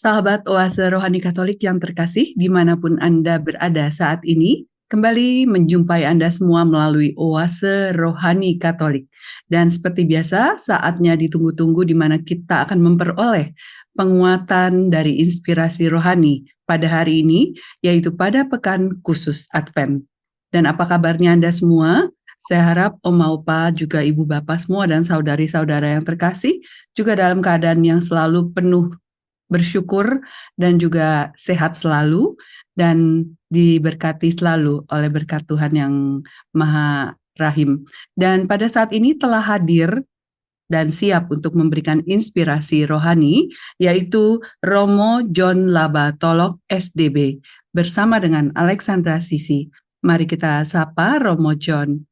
Sahabat Oase Rohani Katolik yang terkasih, dimanapun Anda berada saat ini, kembali menjumpai Anda semua melalui Oase Rohani Katolik. Dan seperti biasa, saatnya ditunggu-tunggu di mana kita akan memperoleh penguatan dari inspirasi rohani pada hari ini, yaitu pada Pekan Khusus Advent. Dan apa kabarnya Anda semua? Saya harap Oma Opa, juga Ibu Bapak semua dan saudari-saudara yang terkasih, juga dalam keadaan yang selalu penuh bersyukur dan juga sehat selalu dan diberkati selalu oleh berkat Tuhan yang Maha Rahim. Dan pada saat ini telah hadir dan siap untuk memberikan inspirasi rohani, yaitu Romo John Labatolok SDB bersama dengan Alexandra Sisi. Mari kita sapa Romo John.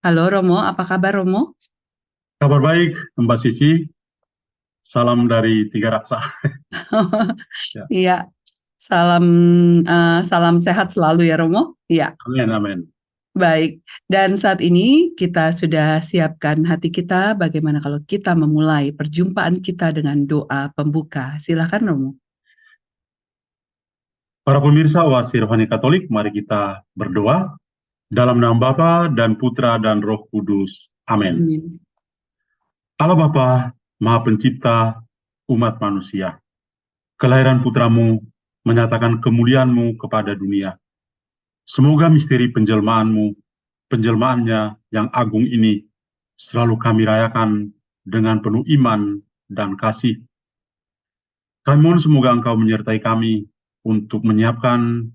Halo Romo, apa kabar Romo? Kabar baik, Mbak Sisi. Salam dari Tiga Raksa. Ya. Iya, salam salam sehat selalu ya Romo. Iya. Amin, amin. Baik, dan saat ini kita sudah siapkan hati kita. Bagaimana kalau kita memulai perjumpaan kita dengan doa pembuka? Silakan Romo. Para pemirsa Oase Rohani Katolik, mari kita berdoa dalam nama Bapa dan Putra dan Roh Kudus. Amin. Amin. Allah Bapa, Maha Pencipta umat manusia, kelahiran putramu menyatakan kemuliaanmu kepada dunia. Semoga misteri penjelmaannya yang agung ini selalu kami rayakan dengan penuh iman dan kasih. Kami mohon semoga Engkau menyertai kami untuk menyiapkan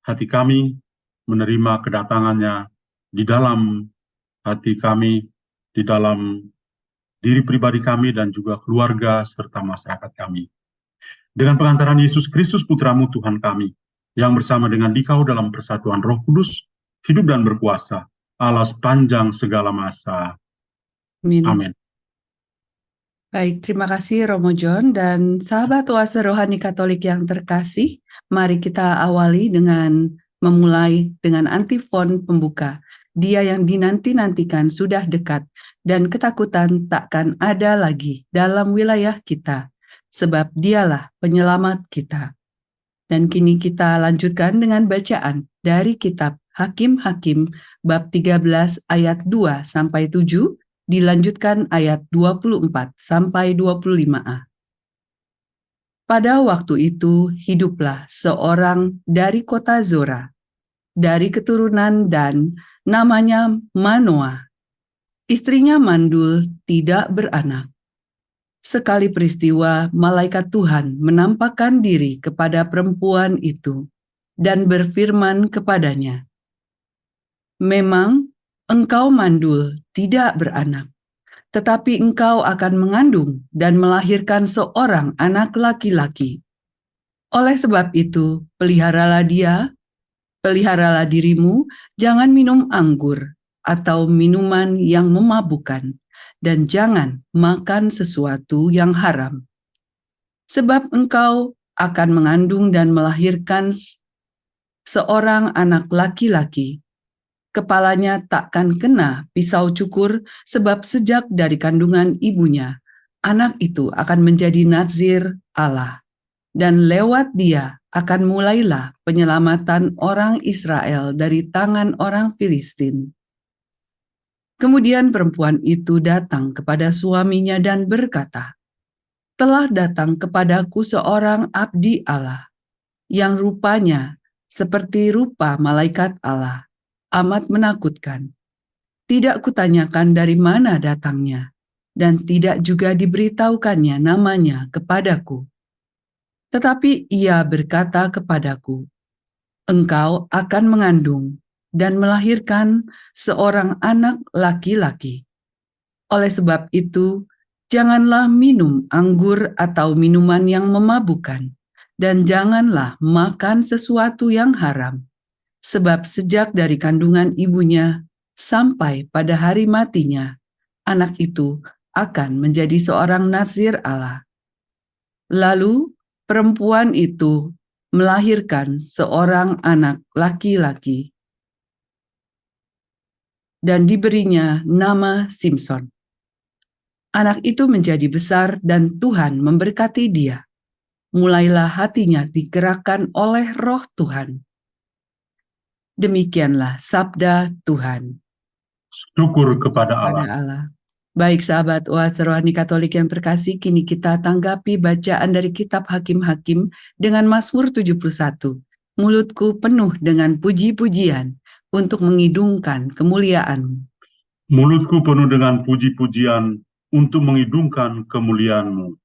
hati kami menerima kedatangannya di dalam hati kami, di dalam diri pribadi kami dan juga keluarga serta masyarakat kami. Dengan pengantaran Yesus Kristus Putramu Tuhan kami, yang bersama dengan Dikau dalam persatuan Roh Kudus, hidup dan berkuasa, Allah sepanjang segala masa. Amin. Amin. Baik, terima kasih Romo John dan sahabat Oase Rohani Katolik yang terkasih. Mari kita awali dengan memulai dengan antifon pembuka. Dia yang dinanti-nantikan sudah dekat dan ketakutan takkan ada lagi dalam wilayah kita, sebab dialah penyelamat kita. Dan kini kita lanjutkan dengan bacaan dari kitab Hakim-Hakim bab 13 ayat 2 sampai 7. Dilanjutkan ayat 24 sampai 25a. Pada waktu itu hiduplah seorang dari kota Zora, dari keturunan Dan, namanya Manoah. Istrinya mandul, tidak beranak. Sekali peristiwa, malaikat Tuhan menampakkan diri kepada perempuan itu dan berfirman kepadanya, "Memang engkau mandul, tidak beranak, tetapi engkau akan mengandung dan melahirkan seorang anak laki-laki. Oleh sebab itu, peliharalah dirimu, jangan minum anggur atau minuman yang memabukkan, dan jangan makan sesuatu yang haram. Sebab engkau akan mengandung dan melahirkan seorang anak laki-laki. Kepalanya takkan kena pisau cukur, sebab sejak dari kandungan ibunya, anak itu akan menjadi nazir Allah. Dan lewat dia akan mulailah penyelamatan orang Israel dari tangan orang Filistin." Kemudian perempuan itu datang kepada suaminya dan berkata, "Telah datang kepadaku seorang abdi Allah, yang rupanya seperti rupa malaikat Allah, amat menakutkan. Tidak kutanyakan dari mana datangnya, dan tidak juga diberitahukannya namanya kepadaku. Tetapi ia berkata kepadaku, engkau akan mengandung dan melahirkan seorang anak laki-laki. Oleh sebab itu, janganlah minum anggur atau minuman yang memabukkan, dan janganlah makan sesuatu yang haram. Sebab sejak dari kandungan ibunya sampai pada hari matinya, anak itu akan menjadi seorang nazir Allah." Lalu perempuan itu melahirkan seorang anak laki-laki dan diberinya nama Simson. Anak itu menjadi besar dan Tuhan memberkati dia. mulailah hatinya digerakkan oleh Roh Tuhan. Demikianlah sabda Tuhan. Syukur kepada Pada Allah. Allah. Baik sahabat Oas Rohani Katolik yang terkasih, kini kita tanggapi bacaan dari kitab Hakim-Hakim dengan Mazmur 71. Mulutku penuh dengan puji-pujian untuk mengidungkan kemuliaan-Mu. Mulutku penuh dengan puji-pujian untuk mengidungkan kemuliaan-Mu.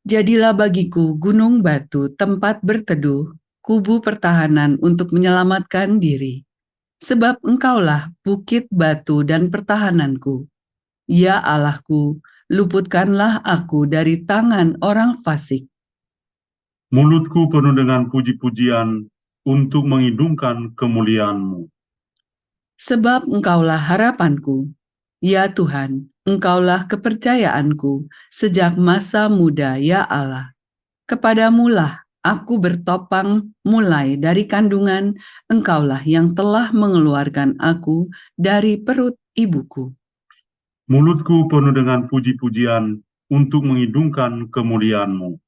Jadilah bagiku gunung batu tempat berteduh, kubu pertahanan untuk menyelamatkan diri. Sebab Engkaulah bukit batu dan pertahananku. Ya Allahku, luputkanlah aku dari tangan orang fasik. Mulutku penuh dengan puji-pujian untuk mengidungkan kemuliaan-Mu. Sebab Engkaulah harapanku. Ya Tuhan, Engkaulah kepercayaanku sejak masa muda, ya Allah. Kepadamulah aku bertopang mulai dari kandungan, Engkaulah yang telah mengeluarkan aku dari perut ibuku. Mulutku penuh dengan puji-pujian untuk mengidungkan kemuliaan-Mu.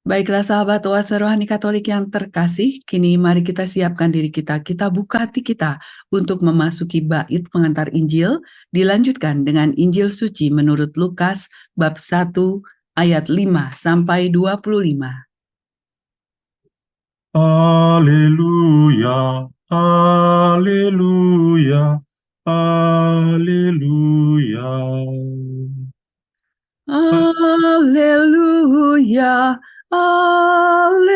Baiklah sahabat Oase Rohani Katolik yang terkasih, kini mari kita siapkan diri kita, kita buka hati kita untuk memasuki bait pengantar Injil, dilanjutkan dengan Injil Suci menurut Lukas bab 1 ayat 5 sampai 25. Haleluya, haleluya, haleluya. Haleluya, haleluya,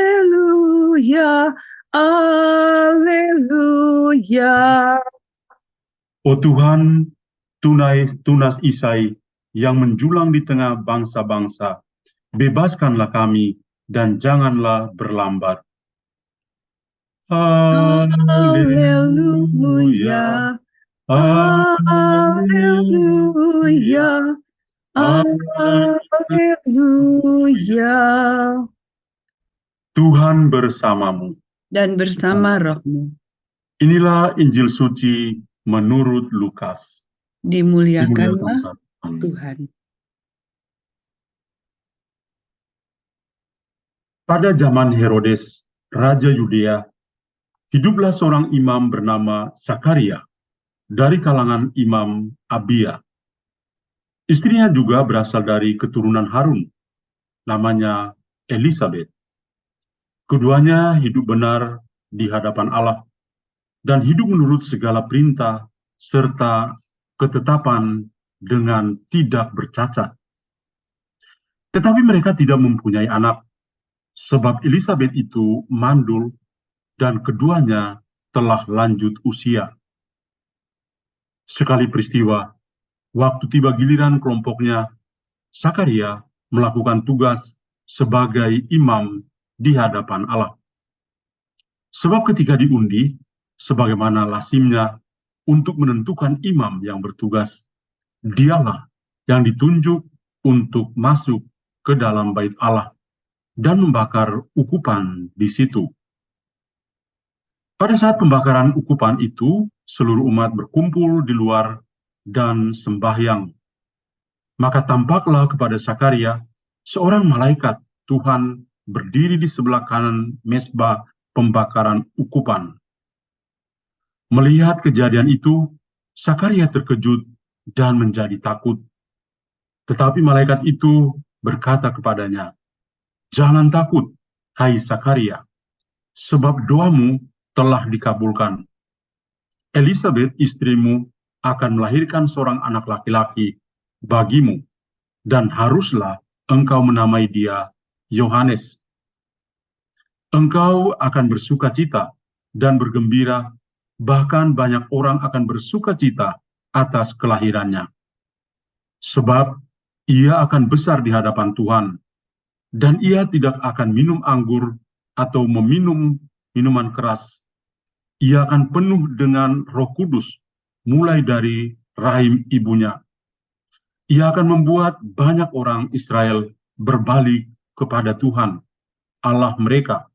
haleluya. Oh Tuhan, tunas Isai yang menjulang di tengah bangsa-bangsa, bebaskanlah kami dan janganlah berlambat. Haleluya, haleluya, Haleluya, haleluya. haleluya. Tuhan bersamamu. Dan bersama rohmu, Inilah Injil suci menurut Lukas. Dimuliakan dimuliakanlah Tuhan. Tuhan. Pada zaman Herodes, Raja Yudea, hiduplah seorang imam bernama Zakaria dari kalangan Imam Abia. Istrinya juga berasal dari keturunan Harun, namanya Elisabet. Keduanya hidup benar di hadapan Allah dan hidup menurut segala perintah serta ketetapan dengan tidak bercacat. Tetapi mereka tidak mempunyai anak, sebab Elisabet itu mandul dan keduanya telah lanjut usia. Sekali peristiwa, waktu tiba giliran kelompoknya, Zakaria melakukan tugas sebagai imam di hadapan Allah. Sebab ketika diundi, sebagaimana lazimnya untuk menentukan imam yang bertugas, dialah yang ditunjuk untuk masuk ke dalam bait Allah dan membakar ukupan di situ. Pada saat pembakaran ukupan itu, seluruh umat berkumpul di luar dan sembahyang. Maka tampaklah kepada Zakaria seorang malaikat Tuhan berdiri di sebelah kanan mezbah pembakaran ukupan. Melihat kejadian itu, Zakaria terkejut dan menjadi takut. Tetapi malaikat itu berkata kepadanya, "Jangan takut, hai Zakaria, sebab doamu telah dikabulkan. Elisabet istrimu akan melahirkan seorang anak laki-laki bagimu, dan haruslah engkau menamai dia Yohanes. Engkau akan bersuka cita dan bergembira, bahkan banyak orang akan bersuka cita atas kelahirannya. Sebab ia akan besar di hadapan Tuhan, dan ia tidak akan minum anggur atau meminum minuman keras. Ia akan penuh dengan Roh Kudus mulai dari rahim ibunya. Ia akan membuat banyak orang Israel berbalik kepada Tuhan, Allah mereka,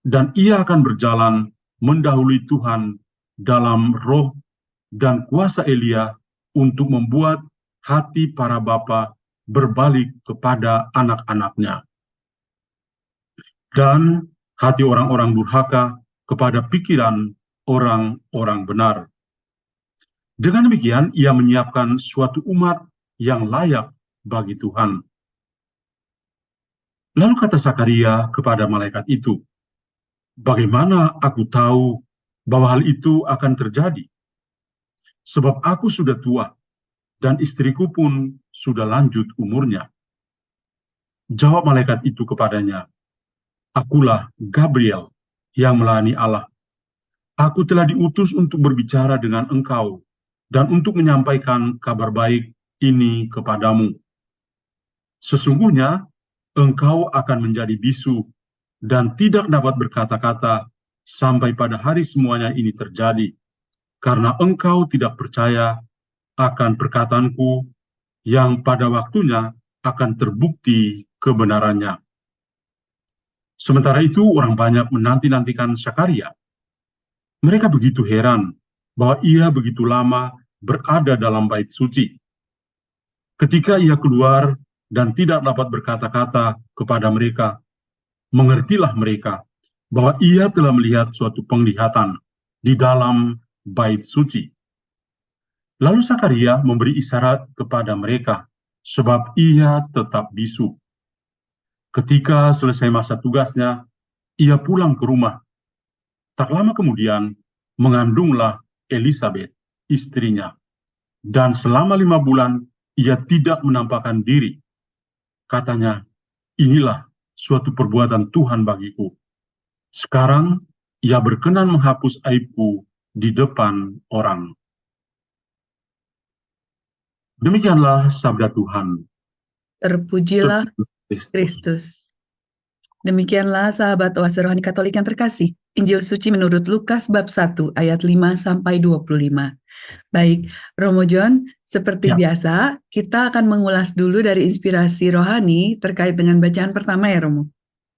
dan ia akan berjalan mendahului Tuhan dalam roh dan kuasa Elia untuk membuat hati para bapa berbalik kepada anak-anaknya, dan hati orang-orang durhaka kepada pikiran orang-orang benar. Dengan demikian, ia menyiapkan suatu umat yang layak bagi Tuhan. Lalu kata Sakaria kepada malaikat itu, "Bagaimana aku tahu bahwa hal itu akan terjadi? Sebab aku sudah tua, dan istriku pun sudah lanjut umurnya." Jawab malaikat itu kepadanya, "Akulah Gabriel yang melayani Allah. Aku telah diutus untuk berbicara dengan engkau dan untuk menyampaikan kabar baik ini kepadamu. Sesungguhnya engkau akan menjadi bisu dan tidak dapat berkata-kata sampai pada hari semuanya ini terjadi, karena engkau tidak percaya akan perkataanku yang pada waktunya akan terbukti kebenarannya." Sementara itu orang banyak menanti-nantikan Sakaria. Mereka begitu heran bahwa ia begitu lama berada dalam bait suci. Ketika ia keluar dan tidak dapat berkata-kata kepada mereka, mengertilah mereka bahwa ia telah melihat suatu penglihatan di dalam bait suci. Lalu Sakaria memberi isyarat kepada mereka, sebab ia tetap bisu. Ketika selesai masa tugasnya, ia pulang ke rumah. Tak lama kemudian, mengandunglah Elisabeth, istrinya. Dan selama 5 bulan, ia tidak menampakkan diri. Katanya, "Inilah suatu perbuatan Tuhan bagiku. Sekarang, ia berkenan menghapus aibku di depan orang." Demikianlah sabda Tuhan. Terpujilah Kristus. Demikianlah sahabat Oase Rohani Katolik yang terkasih, Injil Suci menurut Lukas bab 1 ayat 5-25. Baik, Romo John, seperti biasa, kita akan mengulas dulu dari inspirasi rohani terkait dengan bacaan pertama ya, Romo?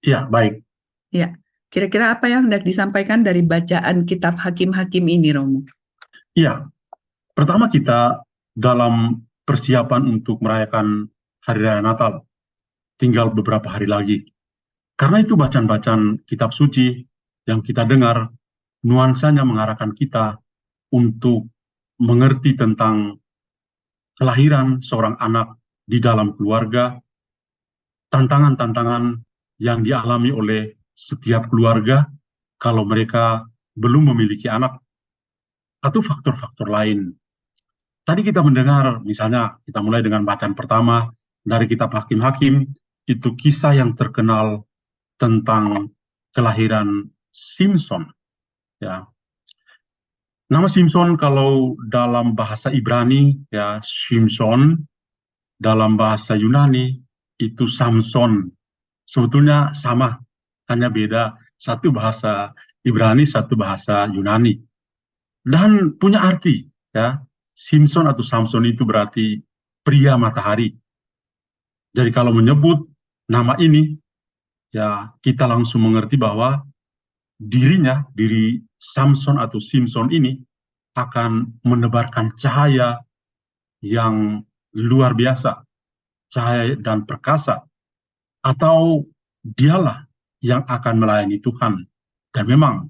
Ya, baik. Ya, kira-kira apa yang hendak disampaikan dari bacaan kitab Hakim-Hakim ini, Romo? Ya, pertama kita dalam persiapan untuk merayakan Hari Raya Natal, tinggal beberapa hari lagi. Karena itu bacaan-bacaan kitab suci yang kita dengar, nuansanya mengarahkan kita untuk mengerti tentang kelahiran seorang anak di dalam keluarga, tantangan-tantangan yang dialami oleh setiap keluarga kalau mereka belum memiliki anak, atau faktor-faktor lain. Tadi kita mendengar, misalnya kita mulai dengan bacaan pertama dari kitab Hakim-Hakim, itu kisah yang terkenal tentang kelahiran Simson. Ya. Nama Simson kalau dalam bahasa Ibrani, ya Simson, dalam bahasa Yunani itu Samson. Sebetulnya sama, hanya beda satu bahasa Ibrani, satu bahasa Yunani. Dan punya arti, ya. Simson atau Samson itu berarti pria matahari. Jadi kalau menyebut nama ini, ya kita langsung mengerti bahwa diri Samson atau Simson ini akan menebarkan cahaya yang luar biasa, cahaya dan perkasa, atau dialah yang akan melayani Tuhan. Dan memang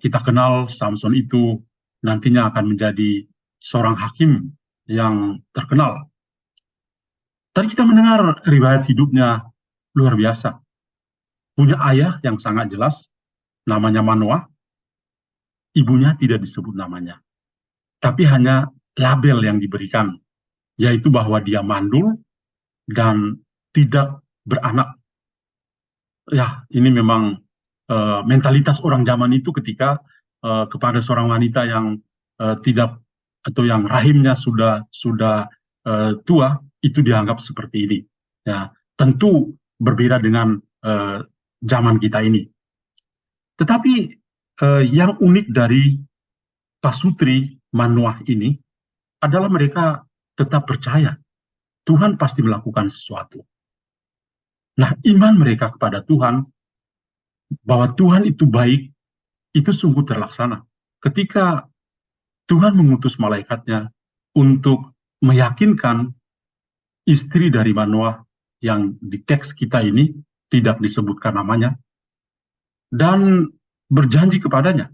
kita kenal Samson itu nantinya akan menjadi seorang hakim yang terkenal. Tadi kita mendengar riwayat hidupnya luar biasa. Punya ayah yang sangat jelas, namanya Manoah. Ibunya tidak disebut namanya, tapi hanya label yang diberikan, yaitu bahwa dia mandul dan tidak beranak. Ya, ini memang mentalitas orang zaman itu ketika kepada seorang wanita yang tidak atau yang rahimnya sudah tua, itu dianggap seperti ini. Ya, tentu berbeda dengan zaman kita ini. Tetapi yang unik dari pasutri Manoah ini adalah mereka tetap percaya Tuhan pasti melakukan sesuatu. Nah, iman mereka kepada Tuhan, bahwa Tuhan itu baik, itu sungguh terlaksana. Ketika Tuhan mengutus malaikatnya untuk meyakinkan istri dari Manoah yang di teks kita ini, tidak disebutkan namanya, dan berjanji kepadanya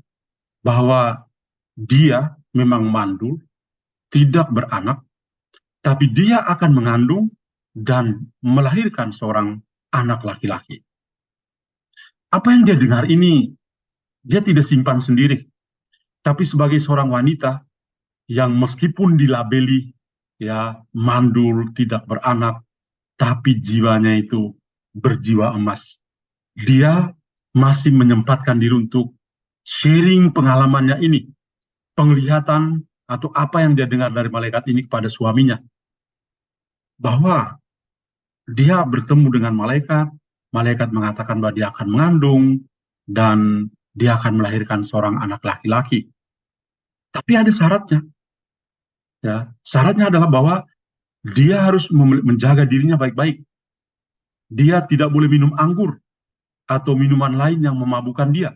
bahwa dia memang mandul, tidak beranak, tapi dia akan mengandung dan melahirkan seorang anak laki-laki. Apa yang dia dengar ini, dia tidak simpan sendiri, tapi sebagai seorang wanita yang meskipun dilabeli ya mandul, tidak beranak, tapi jiwanya itu berjiwa emas. Dia masih menyempatkan diri untuk sharing pengalamannya ini, penglihatan atau apa yang dia dengar dari malaikat ini kepada suaminya, bahwa dia bertemu dengan malaikat, malaikat mengatakan bahwa dia akan mengandung, dan dia akan melahirkan seorang anak laki-laki. Tapi ada syaratnya. Ya, syaratnya adalah bahwa dia harus menjaga dirinya baik-baik. Dia tidak boleh minum anggur atau minuman lain yang memabukkan dia,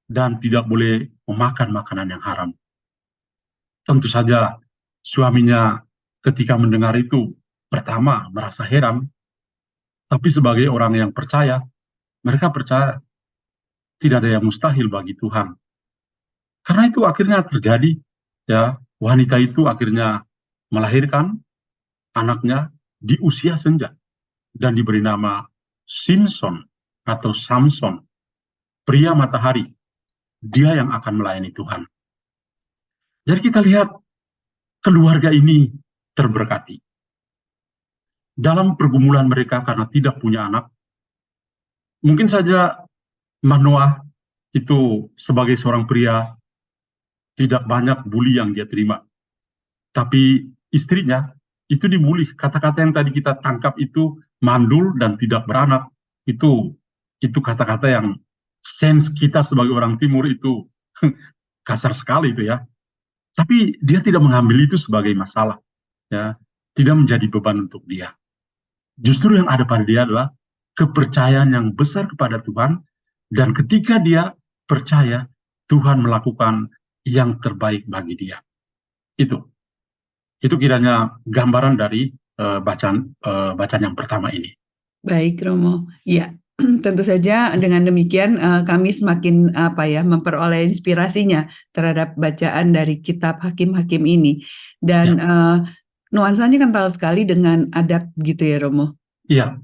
dan tidak boleh memakan makanan yang haram. Tentu saja suaminya ketika mendengar itu pertama merasa heran, tapi sebagai orang yang percaya, mereka percaya tidak ada yang mustahil bagi Tuhan. Karena itu akhirnya terjadi, ya, wanita itu akhirnya melahirkan anaknya di usia senja dan diberi nama Simpson atau Samson, pria matahari. Dia yang akan melayani Tuhan. Jadi kita lihat keluarga ini terberkati. Dalam pergumulan mereka karena tidak punya anak, mungkin saja Manoah itu sebagai seorang pria tidak banyak bully yang dia terima. Tapi istrinya itu dibully. Kata-kata yang tadi kita tangkap itu mandul dan tidak beranak. Itu kata-kata yang sense kita sebagai orang timur itu kasar sekali itu ya. Tapi dia tidak mengambil itu sebagai masalah, ya, tidak menjadi beban untuk dia. Justru yang ada pada dia adalah kepercayaan yang besar kepada Tuhan, dan ketika dia percaya, Tuhan melakukan yang terbaik bagi dia. Itu kiranya gambaran dari bacaan yang pertama ini. Baik, Romo. Ya, tentu saja dengan demikian kami semakin memperoleh inspirasinya terhadap bacaan dari kitab Hakim-Hakim ini. Dan nuansanya kental sekali dengan adat gitu ya, Romo. Iya.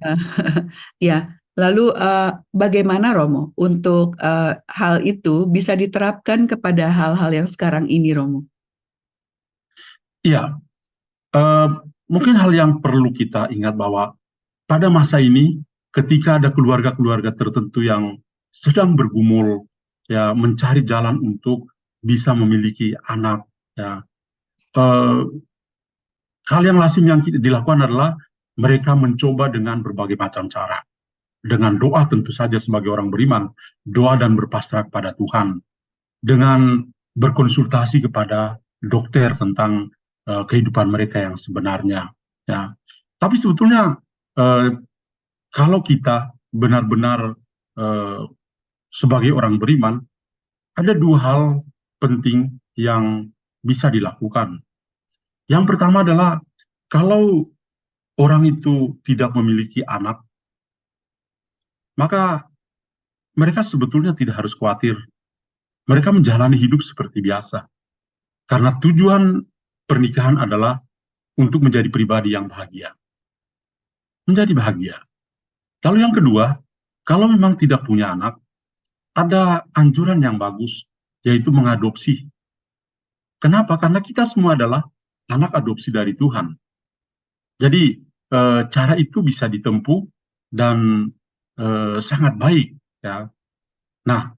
Ya, lalu bagaimana Romo untuk hal itu bisa diterapkan kepada hal-hal yang sekarang ini, Romo? Iya, mungkin hal yang perlu kita ingat bahwa pada masa ini, ketika ada keluarga-keluarga tertentu yang sedang bergumul, ya, mencari jalan untuk bisa memiliki anak, ya, hal yang lazim yang dilakukan adalah mereka mencoba dengan berbagai macam cara. Dengan doa tentu saja sebagai orang beriman, doa dan berpasrah kepada Tuhan, dengan berkonsultasi kepada dokter tentang kehidupan mereka yang sebenarnya. Ya. Tapi sebetulnya kalau kita benar-benar sebagai orang beriman, ada dua hal penting yang bisa dilakukan. Yang pertama adalah kalau orang itu tidak memiliki anak, maka mereka sebetulnya tidak harus khawatir. Mereka menjalani hidup seperti biasa. Karena tujuan pernikahan adalah untuk menjadi pribadi yang bahagia. Menjadi bahagia. Lalu yang kedua, kalau memang tidak punya anak, ada anjuran yang bagus, yaitu mengadopsi. Kenapa? Karena kita semua adalah anak adopsi dari Tuhan. Jadi, cara itu bisa ditempuh dan sangat baik. Ya. Nah,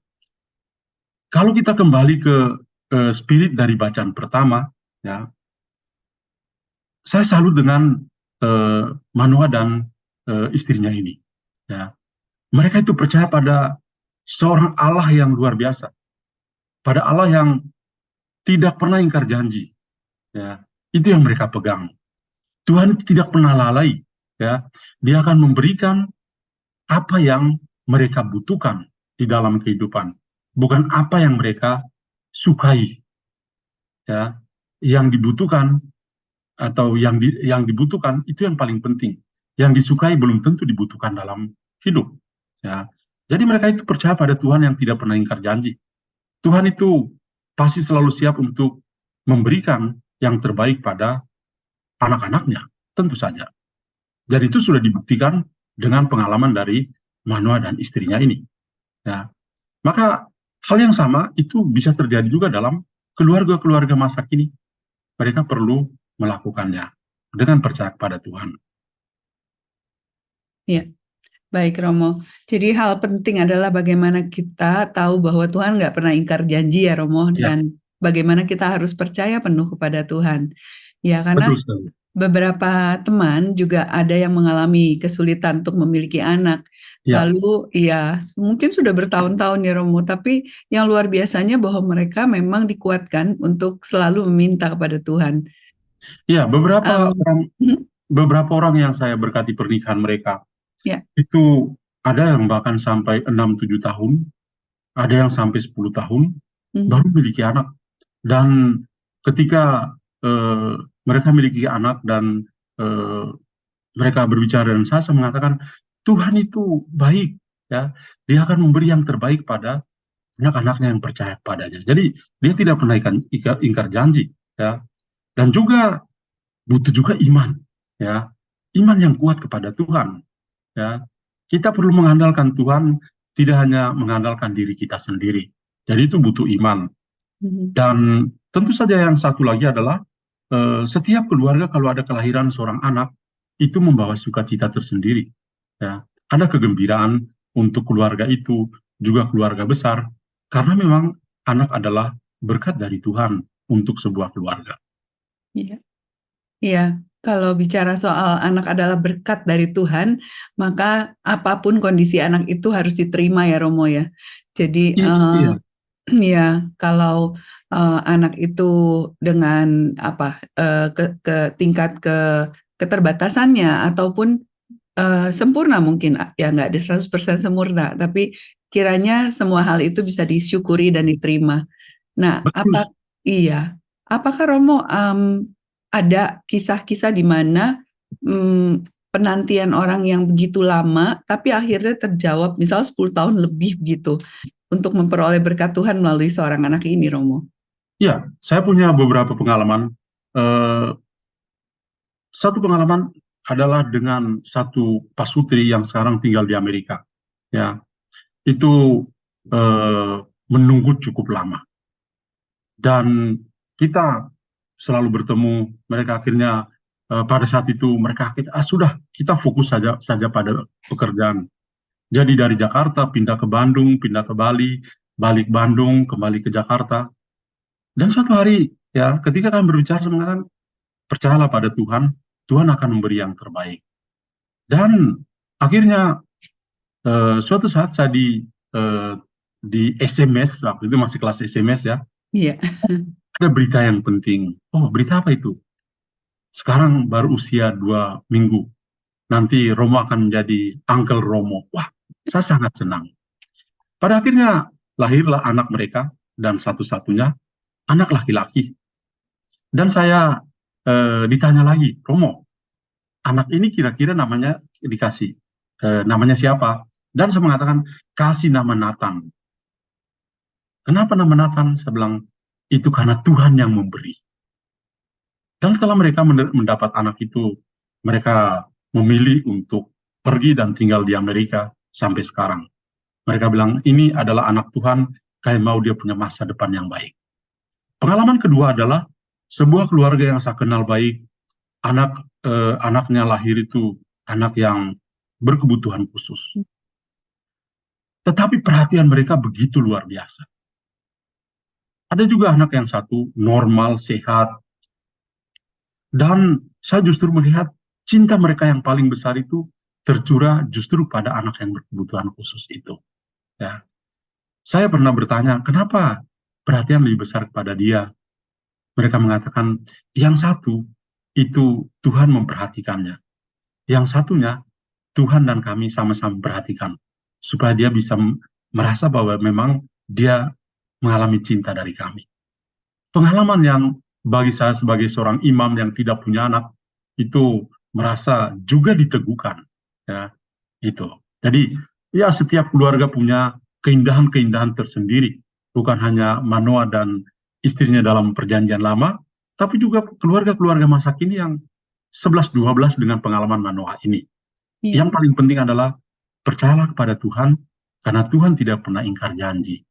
kalau kita kembali ke spirit dari bacaan pertama, ya, saya salut dengan Manoah dan istrinya ini. Ya. Mereka itu percaya pada seorang Allah yang luar biasa, pada Allah yang tidak pernah ingkar janji. Ya. Itu yang mereka pegang. Tuhan tidak pernah lalai. Ya. Dia akan memberikan apa yang mereka butuhkan di dalam kehidupan, bukan apa yang mereka sukai. Ya. Yang dibutuhkan atau yang dibutuhkan itu yang paling penting. Yang disukai belum tentu dibutuhkan dalam hidup. Ya. Jadi mereka itu percaya pada Tuhan yang tidak pernah ingkar janji. Tuhan itu pasti selalu siap untuk memberikan yang terbaik pada anak-anaknya, tentu saja. Dan itu sudah dibuktikan dengan pengalaman dari Manoah dan istrinya ini. Ya. Maka hal yang sama itu bisa terjadi juga dalam keluarga-keluarga masa kini. Mereka perlu melakukannya dengan percaya kepada Tuhan. Ya, baik Romo. Jadi hal penting adalah bagaimana kita tahu bahwa Tuhan nggak pernah ingkar janji ya Romo, Ya, dan bagaimana kita harus percaya penuh kepada Tuhan. Ya, karena betul sekali. beberapa teman juga ada yang mengalami kesulitan untuk memiliki anak. Ya, Lalu ya mungkin sudah bertahun-tahun ya Romo, tapi yang luar biasanya bahwa mereka memang dikuatkan untuk selalu meminta kepada Tuhan. ya beberapa Um, orang beberapa orang yang saya berkati pernikahan mereka ya, itu ada yang bahkan sampai 6-7 tahun, ada yang sampai 10 tahun baru mhm, memiliki anak. Dan ketika mereka memiliki anak dan eh, mereka berbicara dengan saya mengatakan Tuhan itu baik, ya, Dia akan memberi yang terbaik pada anak-anaknya yang percaya padanya. Jadi dia tidak pernah ingkar janji, ya. Dan juga butuh juga iman, ya, iman yang kuat kepada Tuhan, ya. Kita perlu mengandalkan Tuhan, tidak hanya mengandalkan diri kita sendiri. Jadi itu butuh iman. mhm, Dan tentu saja yang satu lagi adalah setiap keluarga kalau ada kelahiran seorang anak itu membawa sukacita tersendiri. Ya, ada kegembiraan untuk keluarga itu, juga keluarga besar, karena memang anak adalah berkat dari Tuhan untuk sebuah keluarga. iya. Iya, kalau bicara soal anak adalah berkat dari Tuhan, maka apapun kondisi anak itu harus diterima ya Romo ya. Jadi Iya, ya kalau anak itu dengan apa ke tingkat keterbatasannya ataupun sempurna mungkin ya nggak ada 100% sempurna, tapi kiranya semua hal itu bisa disyukuri dan diterima. Nah, betul. iya, apakah Romo ada kisah-kisah di mana penantian orang yang begitu lama, tapi akhirnya terjawab, misal 10 tahun lebih begitu, untuk memperoleh berkat Tuhan melalui seorang anak ini, Romo? Ya, saya punya beberapa pengalaman. Eh, Satu pengalaman adalah dengan satu pasutri yang sekarang tinggal di Amerika. Ya, itu eh, menunggu cukup lama. Dan kita selalu bertemu, mereka akhirnya pada saat itu mereka akhirnya sudah kita fokus saja pada pekerjaan. Jadi dari Jakarta pindah ke Bandung, pindah ke Bali, balik Bandung, kembali ke Jakarta. Dan suatu hari ya ketika kami berbicara mengatakan percayalah pada Tuhan, Tuhan akan memberi yang terbaik. Dan akhirnya suatu saat saya di SMS, waktu itu masih kelas SMS ya, Iya. ada berita yang penting. Oh, berita apa itu? Sekarang baru usia 2 minggu. Nanti Romo akan menjadi Uncle Romo. Wah, saya sangat senang. Pada akhirnya lahirlah anak mereka dan satu-satunya anak laki-laki. Dan saya ditanya lagi, Romo, anak ini kira-kira namanya dikasih namanya siapa? Dan saya mengatakan kasih nama Nathan. Kenapa nama Nathan? Saya bilang itu karena Tuhan yang memberi. Dan setelah mereka mendapat anak itu, mereka memilih untuk pergi dan tinggal di Amerika sampai sekarang. Mereka bilang, ini adalah anak Tuhan, kayak mau dia punya masa depan yang baik. Pengalaman kedua adalah sebuah keluarga yang saya kenal baik, anaknya lahir itu anak yang berkebutuhan khusus. Tetapi perhatian mereka begitu luar biasa. Ada juga anak yang satu normal, sehat, dan saya justru melihat cinta mereka yang paling besar itu tercurah justru pada anak yang berkebutuhan khusus itu. Ya, saya pernah bertanya, kenapa perhatian lebih besar kepada dia? Mereka mengatakan, yang satu itu Tuhan memperhatikannya. Yang satunya Tuhan dan kami sama-sama memperhatikan supaya dia bisa merasa bahwa memang dia mengalami cinta dari kami. Pengalaman yang bagi saya sebagai seorang imam yang tidak punya anak itu merasa juga diteguhkan, ya, itu. Jadi ya setiap keluarga punya keindahan-keindahan tersendiri, bukan hanya Manoah dan istrinya dalam perjanjian lama, tapi juga keluarga-keluarga masa kini yang 11-12 dengan pengalaman Manoah ini. Iya. Yang paling penting adalah percayalah kepada Tuhan, karena Tuhan tidak pernah ingkar janji.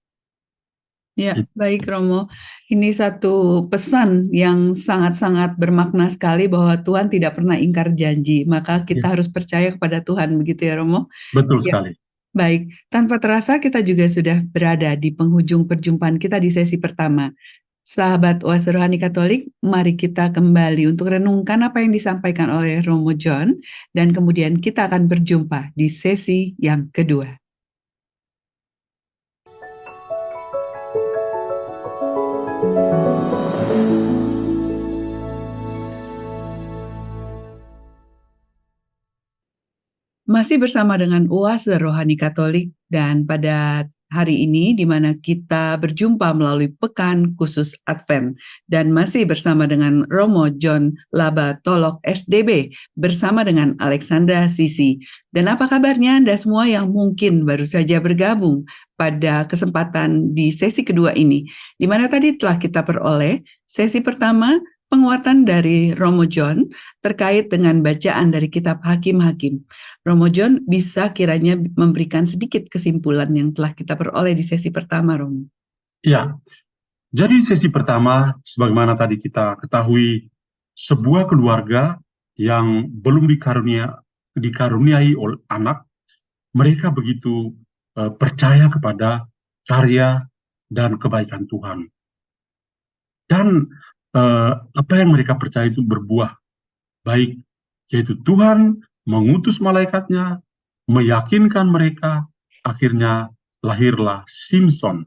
Ya, baik Romo. Ini satu pesan yang sangat-sangat bermakna sekali bahwa Tuhan tidak pernah ingkar janji. Maka Ya, kita harus percaya kepada Tuhan, begitu ya Romo? betul Ya, sekali. baik. Tanpa terasa kita juga sudah berada di penghujung perjumpaan kita di sesi pertama. Sahabat Oase Rohani Katolik, mari kita kembali untuk renungkan apa yang disampaikan oleh Romo John, dan kemudian kita akan berjumpa di sesi yang kedua. Masih bersama dengan Oase Rohani Katolik, dan pada hari ini di mana kita berjumpa melalui Pekan Khusus Advent, dan masih bersama dengan Romo John Laba Tolok SDB bersama dengan Alexandra Sisi. Dan apa kabarnya Anda semua yang mungkin baru saja bergabung pada kesempatan di sesi kedua ini, di mana tadi telah kita peroleh sesi pertama penguatan dari Romo John terkait dengan bacaan dari kitab Hakim-Hakim. Romo John bisa kiranya memberikan sedikit kesimpulan yang telah kita peroleh di sesi pertama, Romo. Ya, jadi sesi pertama, sebagaimana tadi kita ketahui, sebuah keluarga yang belum dikaruniai oleh anak, mereka begitu percaya kepada karya dan kebaikan Tuhan. Dan apa yang mereka percaya itu berbuah baik, yaitu Tuhan mengutus malaikatnya, meyakinkan mereka, akhirnya lahirlah Simpson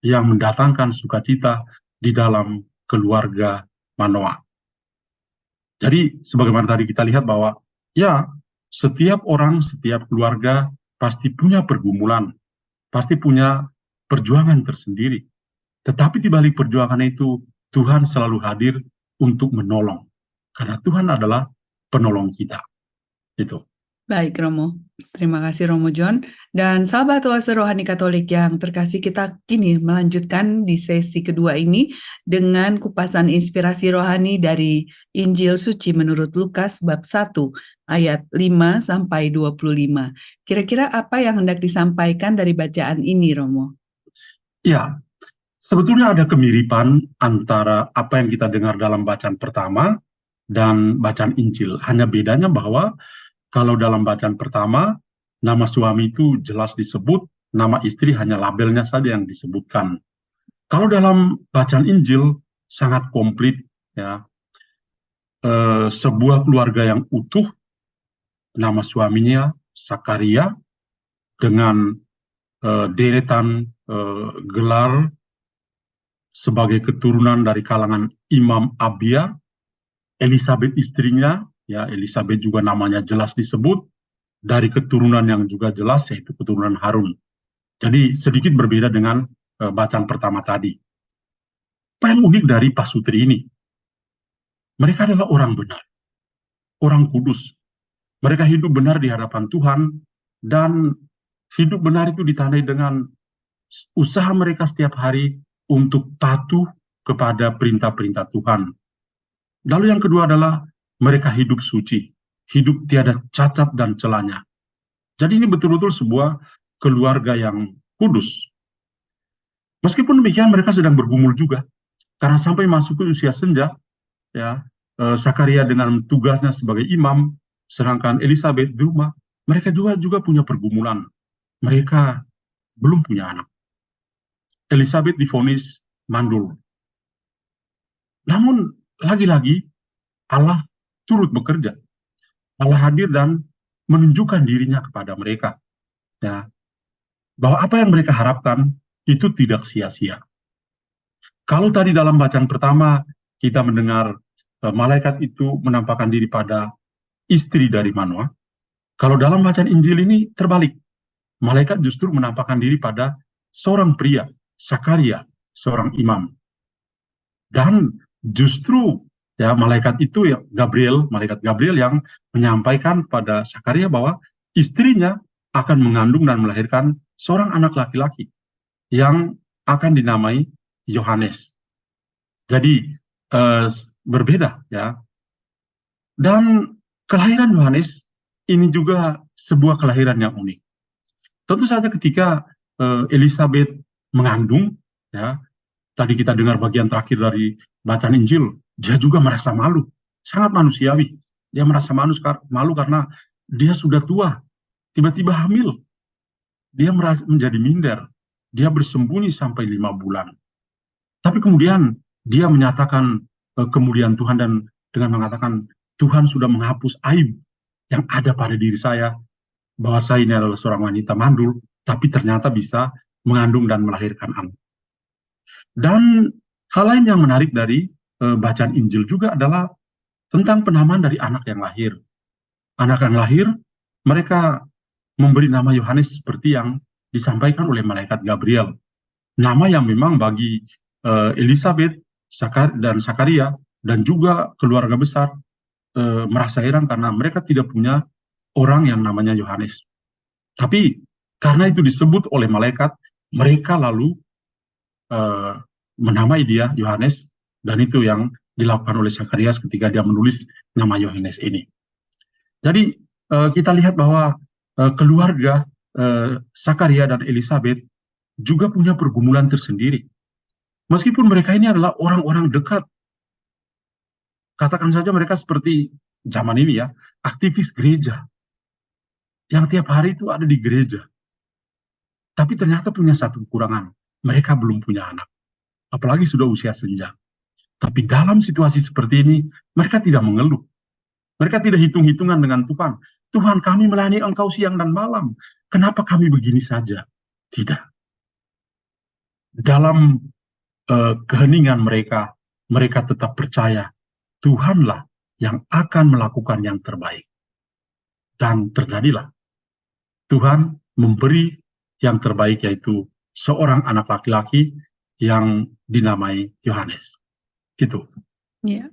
yang mendatangkan sukacita di dalam keluarga Manoah. Jadi sebagaimana tadi kita lihat bahwa ya setiap orang, setiap keluarga pasti punya pergumulan, pasti punya perjuangan tersendiri. Tetapi di balik perjuangan itu Tuhan selalu hadir untuk menolong. Karena Tuhan adalah penolong kita. Itu. Baik, Romo. Terima kasih, Romo John. Dan sahabat Oase Rohani Katolik yang terkasih, kita kini melanjutkan di sesi kedua ini dengan kupasan inspirasi rohani dari Injil Suci menurut Lukas bab 1 ayat 5 sampai 25. Kira-kira apa yang hendak disampaikan dari bacaan ini, Romo? Ya, sebetulnya ada kemiripan antara apa yang kita dengar dalam bacaan pertama dan bacaan Injil. Hanya bedanya bahwa kalau dalam bacaan pertama, nama suami itu jelas disebut, nama istri hanya labelnya saja yang disebutkan. Kalau dalam bacaan Injil, sangat komplit, ya. Sebuah keluarga yang utuh, nama suaminya Sakaria, dengan deretan gelar sebagai keturunan dari kalangan Imam Abia, Elisabeth istrinya, ya Elisabeth juga namanya jelas disebut, dari keturunan yang juga jelas, yaitu keturunan Harun. Jadi sedikit berbeda dengan bacaan pertama tadi. Apa yang unik dari pasutri ini? Mereka adalah orang benar, orang kudus. Mereka hidup benar di hadapan Tuhan, dan hidup benar itu ditandai dengan usaha mereka setiap hari untuk patuh kepada perintah-perintah Tuhan. Lalu yang kedua adalah mereka hidup suci, hidup tiada cacat dan celanya. Jadi ini betul-betul sebuah keluarga yang kudus. Meskipun demikian mereka sedang bergumul juga, karena sampai masuk ke usia senja, ya Sakaria dengan tugasnya sebagai imam, sedangkan Elisabeth di rumah, mereka juga punya pergumulan. Mereka belum punya anak. Elisabeth divonis mandul. Namun lagi-lagi Allah turut bekerja. Allah hadir dan menunjukkan dirinya kepada mereka, ya, bahwa apa yang mereka harapkan itu tidak sia-sia. Kalau tadi dalam bacaan pertama kita mendengar malaikat itu menampakkan diri pada istri dari Manoah, kalau dalam bacaan Injil ini terbalik. Malaikat justru menampakkan diri pada seorang pria, Sakaria, seorang imam. Dan justru ya malaikat itu ya malaikat Gabriel yang menyampaikan pada Sakaria bahwa istrinya akan mengandung dan melahirkan seorang anak laki-laki yang akan dinamai Yohanes. Jadi berbeda ya. Dan kelahiran Yohanes ini juga sebuah kelahiran yang unik. Tentu saja ketika Elizabeth mengandung, ya, tadi kita dengar bagian terakhir dari bacaan Injil, dia juga merasa malu, sangat manusiawi. Dia merasa malu karena dia sudah tua, tiba-tiba hamil. Dia merasa menjadi minder, dia bersembunyi sampai 5 bulan. Tapi kemudian dia menyatakan kemuliaan Tuhan dan dengan mengatakan, Tuhan sudah menghapus aib yang ada pada diri saya, bahwa saya ini adalah seorang wanita mandul, tapi ternyata bisa mengandung dan melahirkan anak. Dan hal lain yang menarik dari bacaan Injil juga adalah tentang penamaan dari anak yang lahir. Anak yang lahir, mereka memberi nama Yohanes seperti yang disampaikan oleh malaikat Gabriel. Nama yang memang bagi Elizabeth dan Zakaria dan juga keluarga besar merasa heran karena mereka tidak punya orang yang namanya Yohanes. Tapi karena itu disebut oleh malaikat, mereka lalu menamai dia Yohanes, dan itu yang dilakukan oleh Zakarias ketika dia menulis nama Yohanes ini. Jadi kita lihat bahwa keluarga Zakaria dan Elizabeth juga punya pergumulan tersendiri. Meskipun mereka ini adalah orang-orang dekat, katakan saja mereka seperti zaman ini ya, aktivis gereja, yang tiap hari itu ada di gereja. Tapi ternyata punya satu kekurangan, mereka belum punya anak, apalagi sudah usia senja. Tapi dalam situasi seperti ini, mereka tidak mengeluh. Mereka tidak hitung-hitungan dengan Tuhan. Tuhan, kami melayani Engkau siang dan malam. Kenapa kami begini saja? Tidak. Dalam keheningan mereka, mereka tetap percaya Tuhanlah yang akan melakukan yang terbaik. Dan terjadilah. Tuhan memberi yang terbaik, yaitu seorang anak laki-laki yang dinamai Yohanes. Itu. Ya,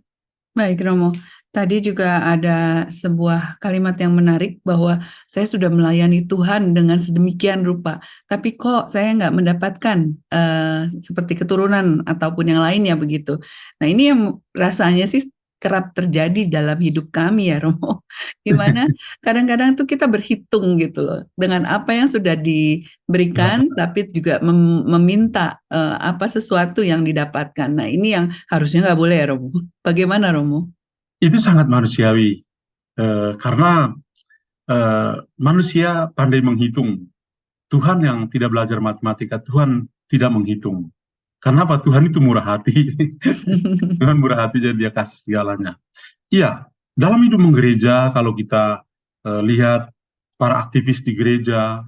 baik Romo. Tadi juga ada sebuah kalimat yang menarik bahwa saya sudah melayani Tuhan dengan sedemikian rupa, tapi kok saya nggak mendapatkan seperti keturunan ataupun yang lainnya begitu. Nah ini yang rasanya sih kerap terjadi dalam hidup kami ya Romo. Gimana kadang-kadang tuh kita berhitung gitu loh dengan apa yang sudah diberikan, tapi juga meminta apa sesuatu yang didapatkan. Nah ini yang harusnya nggak boleh ya Romo. Bagaimana Romo? Itu sangat manusiawi, karena manusia pandai menghitung. Tuhan yang tidak belajar matematika, Tuhan tidak menghitung. Karena apa? Tuhan itu murah hati. Tuhan murah hati, jadi dia kasih segalanya. Iya, dalam hidup menggereja, kalau kita lihat para aktivis di gereja,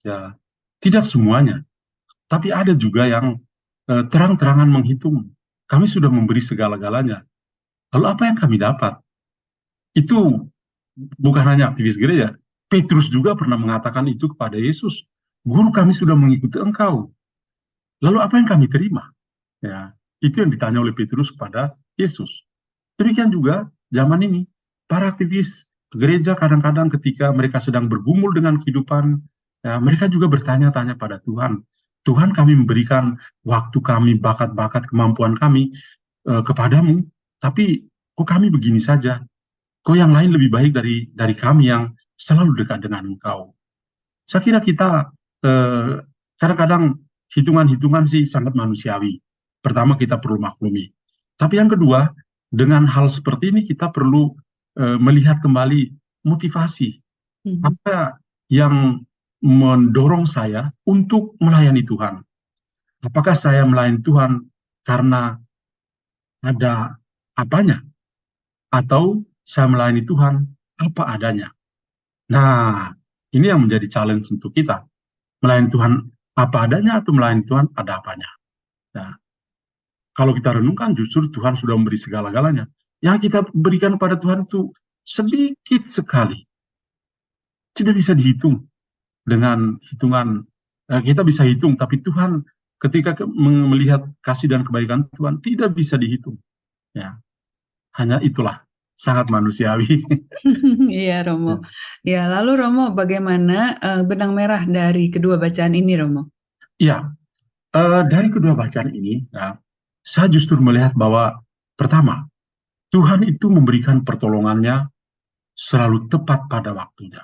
ya tidak semuanya. Tapi ada juga yang terang-terangan menghitung. Kami sudah memberi segala-galanya. Lalu apa yang kami dapat? Itu bukan hanya aktivis gereja. Petrus juga pernah mengatakan itu kepada Yesus. Guru, kami sudah mengikuti Engkau. Lalu apa yang kami terima? Ya, itu yang ditanya oleh Petrus kepada Yesus. Demikian juga zaman ini, para aktivis gereja kadang-kadang ketika mereka sedang bergumul dengan kehidupan, ya, mereka juga bertanya-tanya pada Tuhan. Tuhan, kami memberikan waktu kami, bakat-bakat, kemampuan kami kepadamu, tapi kok kami begini saja? Kok yang lain lebih baik dari kami yang selalu dekat dengan Engkau? Saya kira kita kadang-kadang hitungan-hitungan sih sangat manusiawi. Pertama, kita perlu maklumi. Tapi yang kedua, dengan hal seperti ini kita perlu melihat kembali motivasi. Apa yang mendorong saya untuk melayani Tuhan? Apakah saya melayani Tuhan karena ada apanya? Atau saya melayani Tuhan apa adanya? Nah, ini yang menjadi challenge untuk kita. Melayani Tuhan apa adanya atau melayani Tuhan ada apanya? Nah, kalau kita renungkan, justru Tuhan sudah memberi segala-galanya. Yang kita berikan pada Tuhan itu sedikit sekali. Tidak bisa dihitung dengan hitungan. Kita bisa hitung, tapi Tuhan ketika melihat kasih dan kebaikan Tuhan tidak bisa dihitung. Ya, hanya itulah sangat manusiawi. Iya, Romo. Ya, lalu Romo, bagaimana benang merah dari kedua bacaan ini, Romo? Ya, dari kedua bacaan ini, ya, saya justru melihat bahwa pertama, Tuhan itu memberikan pertolongannya selalu tepat pada waktunya.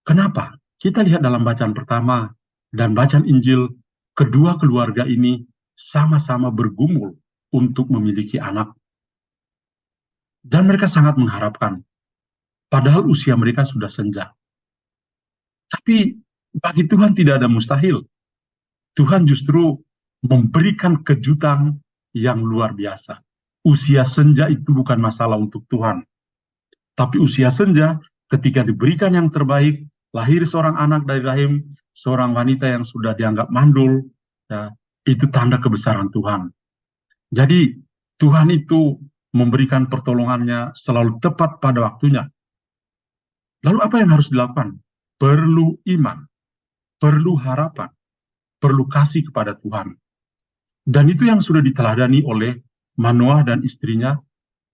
Kenapa? Kita lihat dalam bacaan pertama dan bacaan Injil, kedua keluarga ini sama-sama bergumul untuk memiliki anak. Dan mereka sangat mengharapkan, padahal usia mereka sudah senja. Tapi bagi Tuhan tidak ada mustahil. Tuhan justru memberikan kejutan yang luar biasa. Usia senja itu bukan masalah untuk Tuhan. Tapi usia senja, ketika diberikan yang terbaik, lahir seorang anak dari rahim seorang wanita yang sudah dianggap mandul, ya, itu tanda kebesaran Tuhan. Jadi Tuhan itu memberikan pertolongannya selalu tepat pada waktunya. Lalu apa yang harus dilakukan? Perlu iman, perlu harapan, perlu kasih kepada Tuhan. Dan itu yang sudah diteladani oleh Manoah dan istrinya,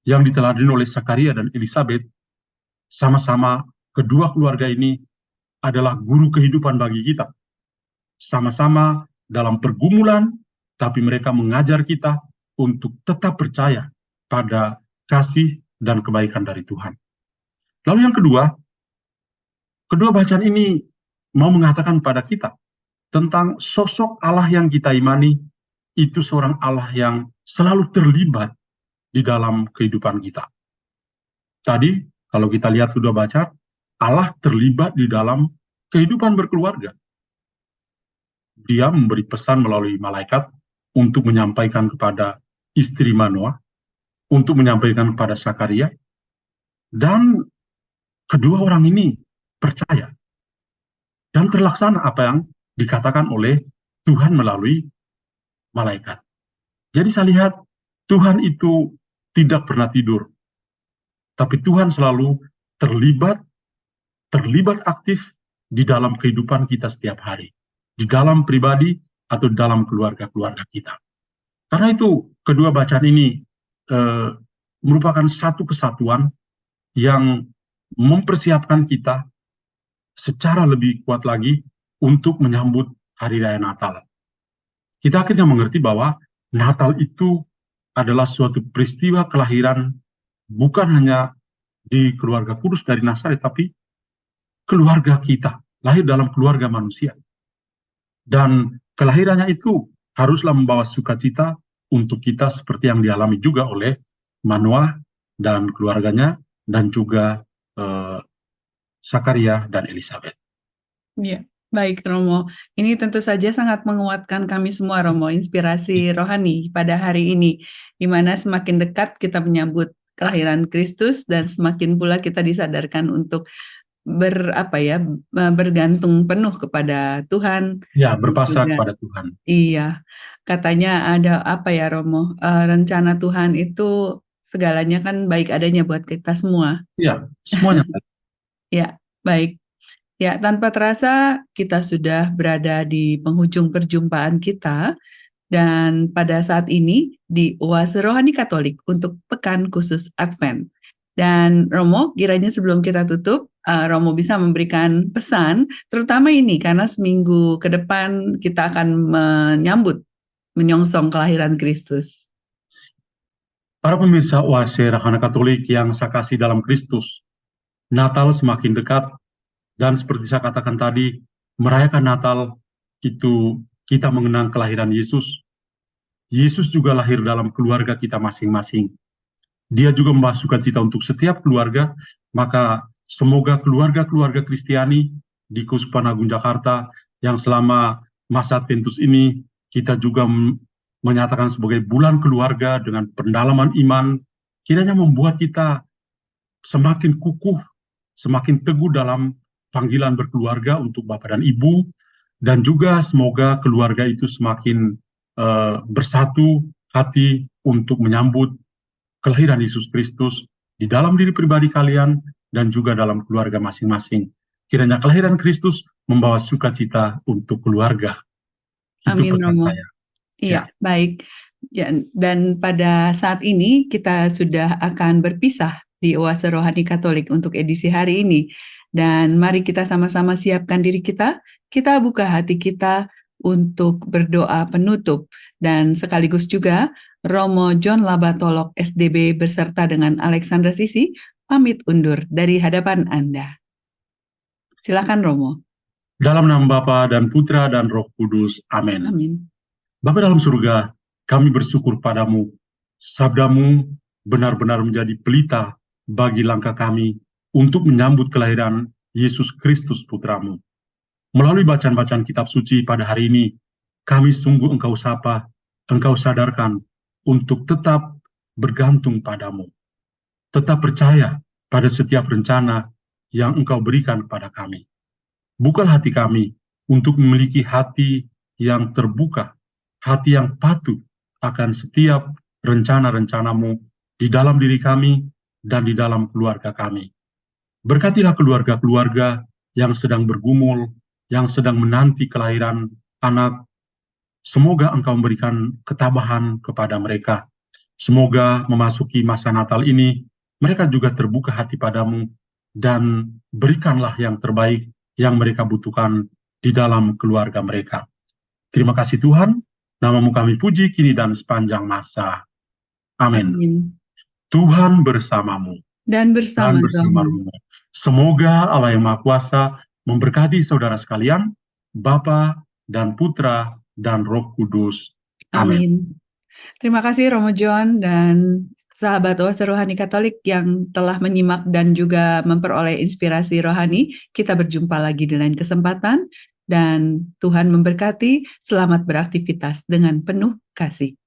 yang diteladani oleh Zakaria dan Elisabeth. Sama-sama kedua keluarga ini adalah guru kehidupan bagi kita. Sama-sama dalam pergumulan, tapi mereka mengajar kita untuk tetap percaya pada kasih dan kebaikan dari Tuhan. Lalu yang kedua bacaan ini mau mengatakan pada kita tentang sosok Allah yang kita imani, itu seorang Allah yang selalu terlibat di dalam kehidupan kita. Tadi, kalau kita lihat kedua bacaan, Allah terlibat di dalam kehidupan berkeluarga. Dia memberi pesan melalui malaikat untuk menyampaikan kepada istri Manoah, untuk menyampaikan kepada Zakaria, dan kedua orang ini percaya. Dan terlaksana apa yang dikatakan oleh Tuhan melalui malaikat. Jadi saya lihat Tuhan itu tidak pernah tidur, tapi Tuhan selalu terlibat aktif di dalam kehidupan kita setiap hari, di dalam pribadi atau dalam keluarga-keluarga kita. Karena itu kedua bacaan ini merupakan satu kesatuan yang mempersiapkan kita secara lebih kuat lagi untuk menyambut Hari Raya Natal. Kita akhirnya mengerti bahwa Natal itu adalah suatu peristiwa kelahiran bukan hanya di keluarga kudus dari Nazaret, tapi keluarga kita, lahir dalam keluarga manusia. Dan kelahirannya itu haruslah membawa sukacita untuk kita seperti yang dialami juga oleh Manoah dan keluarganya, dan juga Zakaria dan Elisabeth. Iya, baik Romo. Ini tentu saja sangat menguatkan kami semua, Romo, inspirasi rohani pada hari ini, di mana semakin dekat kita menyambut kelahiran Kristus dan semakin pula kita disadarkan untuk bergantung penuh kepada Tuhan. Ya, berpasrah Juga, kepada Tuhan. iya, katanya ada Romo, rencana Tuhan itu segalanya kan baik adanya buat kita semua. Ya, semuanya. Ya, baik. Ya, tanpa terasa kita sudah berada di penghujung perjumpaan kita, dan pada saat ini di Oase Rohani Katolik untuk Pekan Khusus Advent. Dan Romo, kiranya sebelum kita tutup, Romo bisa memberikan pesan, terutama ini karena seminggu ke depan kita akan menyongsong kelahiran Kristus. Para pemirsa Oase Rohani Katolik yang saya kasih dalam Kristus, Natal semakin dekat, dan seperti saya katakan tadi, merayakan Natal itu kita mengenang kelahiran Yesus. Yesus juga lahir dalam keluarga kita masing-masing. Dia juga membawa sukacita untuk setiap keluarga, maka semoga keluarga-keluarga Kristiani di Keuskupan Agung Jakarta yang selama masa Adventus ini kita juga menyatakan sebagai bulan keluarga dengan pendalaman iman, kiranya membuat kita semakin kukuh, semakin teguh dalam panggilan berkeluarga untuk Bapak dan Ibu, dan juga semoga keluarga itu semakin bersatu hati untuk menyambut kelahiran Yesus Kristus di dalam diri pribadi kalian dan juga dalam keluarga masing-masing. Kiranya kelahiran Kristus membawa sukacita untuk keluarga. Itu Amin, pesan Romo. saya. Iya, baik. Ya, dan pada saat ini kita sudah akan berpisah di Oase Rohani Katolik untuk edisi hari ini. Dan mari kita sama-sama siapkan diri kita. Kita buka hati kita untuk berdoa penutup. Dan sekaligus juga Romo John Labatolok SDB beserta dengan Alexandra Sisi pamit undur dari hadapan Anda. Silakan Romo. Dalam nama Bapa dan Putra dan Roh Kudus. Amin. Amin. Bapa dalam surga, kami bersyukur padamu. Sabdamu benar-benar menjadi pelita bagi langkah kami untuk menyambut kelahiran Yesus Kristus Putramu. Melalui bacaan-bacaan kitab suci pada hari ini, kami sungguh Engkau sapa, Engkau sadarkan untuk tetap bergantung padamu. Tetap percaya pada setiap rencana yang Engkau berikan kepada kami. Bukalah hati kami untuk memiliki hati yang terbuka, hati yang patuh akan setiap rencana-rencanamu di dalam diri kami dan di dalam keluarga kami. Berkatilah keluarga-keluarga yang sedang bergumul, yang sedang menanti kelahiran anak. Semoga Engkau memberikan ketabahan kepada mereka. Semoga memasuki masa Natal ini, mereka juga terbuka hati padamu dan berikanlah yang terbaik yang mereka butuhkan di dalam keluarga mereka. Terima kasih Tuhan, namamu kami puji kini dan sepanjang masa. Amin. Amin. Tuhan bersamamu Dan bersama rohmu. Semoga Allah yang Maha Kuasa memberkati saudara sekalian, Bapa dan Putra dan Roh Kudus. Amin. Amin. Terima kasih Romo John dan sahabat Oase Rohani Katolik yang telah menyimak dan juga memperoleh inspirasi rohani. Kita berjumpa lagi di lain kesempatan dan Tuhan memberkati. Selamat beraktivitas dengan penuh kasih.